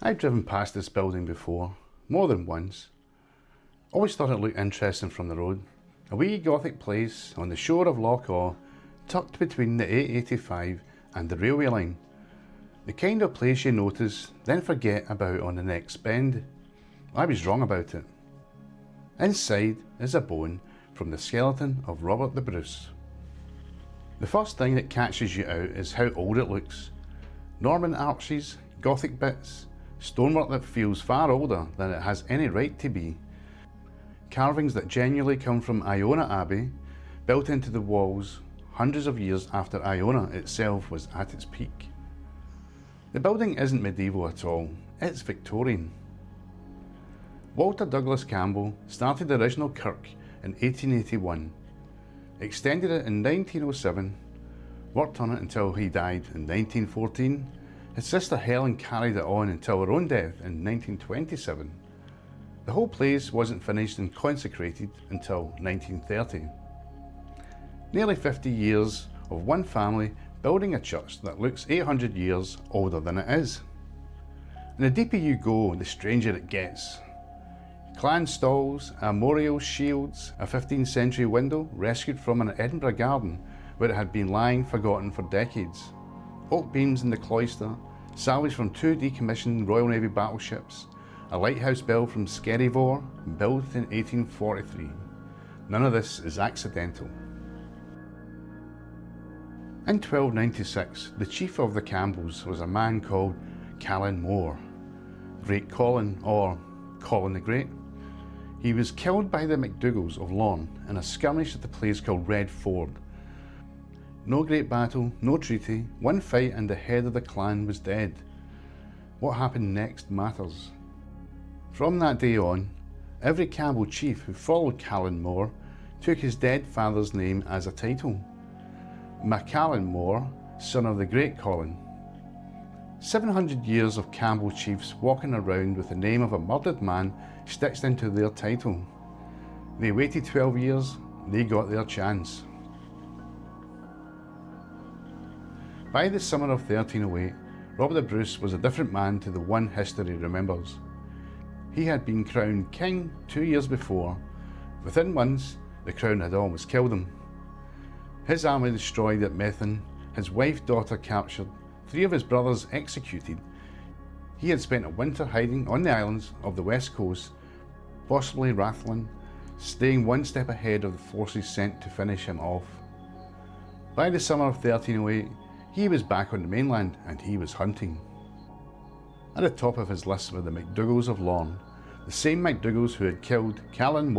I've driven past this building before, more than once. Always thought it looked interesting from the road. A wee Gothic place on the shore of Loch Awe, tucked between the A85 and the railway line. The kind of place you notice, then forget about on the next bend. I was wrong about it. Inside is a bone from the skeleton of Robert the Bruce. The first thing that catches you out is how old it looks. Norman arches, Gothic bits, stonework that feels far older than it has any right to be. Carvings that genuinely come from Iona Abbey, built into the walls hundreds of years after Iona itself was at its peak. The building isn't medieval at all, it's Victorian. Walter Douglas Campbell started the original Kirk in 1881, extended it in 1907, worked on it until he died in 1914. His sister Helen carried it on until her own death in 1927. The whole place wasn't finished and consecrated until 1930. Nearly 50 years of one family building a church that looks 800 years older than it is. And the deeper you go, the stranger it gets. Clan stalls, armorial shields, a 15th century window rescued from an Edinburgh garden where it had been lying forgotten for decades. Oak beams in the cloister, salvaged from 2 decommissioned Royal Navy battleships, a lighthouse bell from Skirmish, built in 1843. None of this is accidental. In 1296, the chief of the Campbells was a man called Colin, Great Colin, or Colin the Great. He was killed by the MacDougals of Lorne in a skirmish at the place called Red Ford. No great battle, no treaty, one fight and the head of the clan was dead. What happened next matters. From that day on, every Campbell chief who followed Colin took his dead father's name as a title. MacCallum, son of the great Colin. 700 years of Campbell chiefs walking around with the name of a murdered man stitched into their title. They waited 12 years, they got their chance. By the summer of 1308, Robert the Bruce was a different man to the one history remembers. He had been crowned king 2 years before. Within months, the crown had almost killed him. His army destroyed at Methven, his wife, daughter captured, 3 of his brothers executed. He had spent a winter hiding on the islands of the west coast, possibly Rathlin, staying one step ahead of the forces sent to finish him off. By the summer of 1308, he was back on the mainland and he was hunting. At the top of his list were the MacDougals of Lorne, the same MacDougals who had killed Colin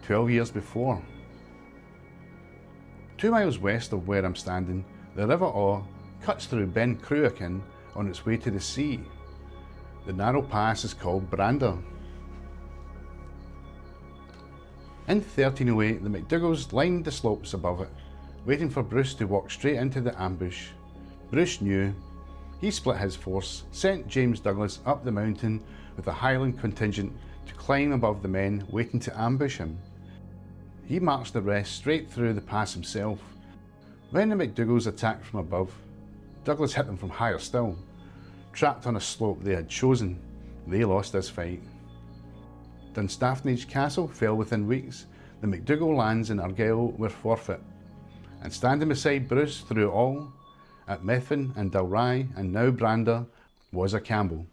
12 years before. 2 miles west of where I'm standing, the River Awe cuts through Ben Cruachan on its way to the sea. The narrow pass is called Brander. In 1308, the MacDougals lined the slopes above it, waiting for Bruce to walk straight into the ambush. Bruce knew. He split his force, sent James Douglas up the mountain with a Highland contingent to climb above the men waiting to ambush him. He marched the rest straight through the pass himself. When the MacDougals attacked from above, Douglas hit them from higher still. Trapped on a slope they had chosen, they lost this fight. Dunfermline Castle fell within weeks. The MacDougall lands in Argyll were forfeit. And standing beside Bruce through it all, at Methven and Dalry and now Brander, was a Campbell.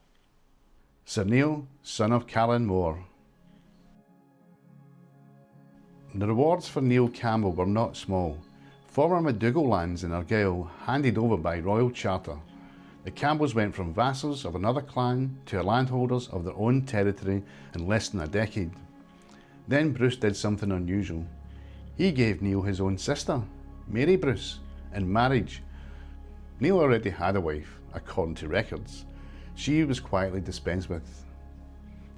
Sir Neil, son of Colin. The rewards for Neil Campbell were not small. Former MacDougall lands in Argyll handed over by royal charter. The Campbells went from vassals of another clan to landholders of their own territory in less than a decade. Then Bruce did something unusual. He gave Neil his own sister, Mary Bruce, in marriage. Neil already had a wife, according to records. She was quietly dispensed with.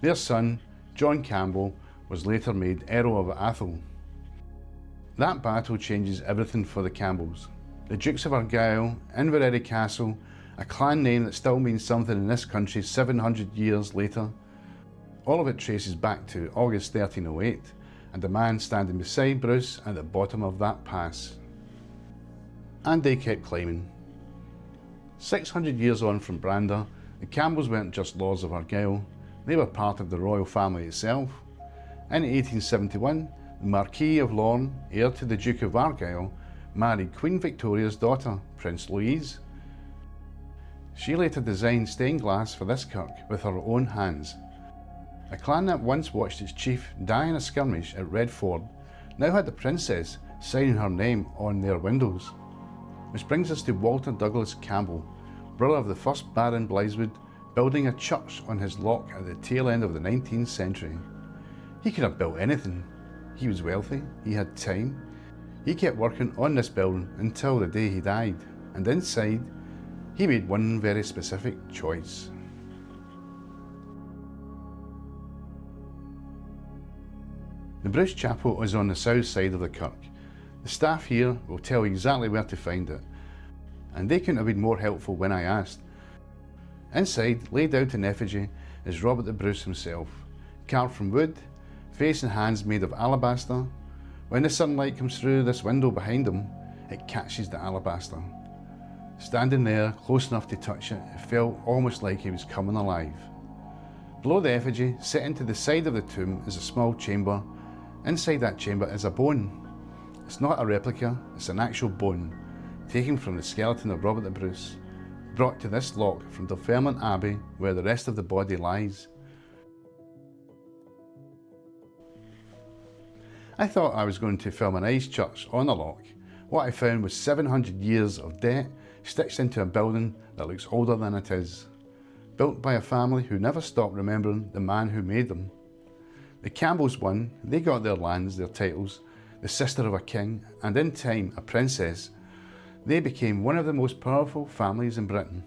Their son, John Campbell, was later made Earl of Atholl. That battle changes everything for the Campbells. The Dukes of Argyll, Inverary Castle, a clan name that still means something in this country 700 years later. All of it traces back to August 1308 and a man standing beside Bruce at the bottom of that pass. And they kept climbing. 600 years on from Brander, The Campbells weren't just lords of Argyll, they were part of the royal family itself. In 1871, the Marquis of Lorne, heir to the Duke of Argyll, married Queen Victoria's daughter, Prince Louise. She later designed stained glass for this kirk with her own hands. A clan that once watched its chief die in a skirmish at Red Ford now had the princess signing her name on their windows. Which brings us to Walter Douglas Campbell, brother of the first Baron Blythewood, building a church on his loch at the tail end of the 19th century. He could have built anything. He was wealthy, he had time. He kept working on this building until the day he died, and inside, he made one very specific choice. The Bruce Chapel is on the south side of the kirk. The staff here will tell you exactly where to find it, and they couldn't have been more helpful when I asked. Inside, laid out in effigy, is Robert the Bruce himself, carved from wood, face and hands made of alabaster. When the sunlight comes through this window behind him, it catches the alabaster. Standing there, close enough to touch it, it felt almost like he was coming alive. Below the effigy, sitting to the side of the tomb, is a small chamber. Inside that chamber is a bone. It's not a replica, it's an actual bone, taken from the skeleton of Robert the Bruce, brought to this loch from Dunfermline Abbey, where the rest of the body lies. I thought I was going to film a nice church on the loch. What I found was 700 years of debt stitched into a building that looks older than it is, built by a family who never stopped remembering the man who made them. The Campbells won, they got their lands, their titles, the sister of a king, and in time a princess. They became one of the most powerful families in Britain.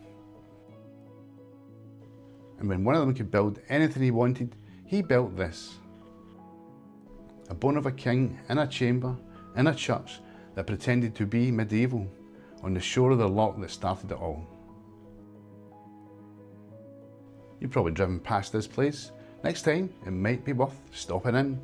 And when one of them could build anything he wanted, he built this. A bone of a king in a chamber, in a church that pretended to be medieval, on the shore of the loch that started it all. You've probably driven past this place. Next time, it might be worth stopping in.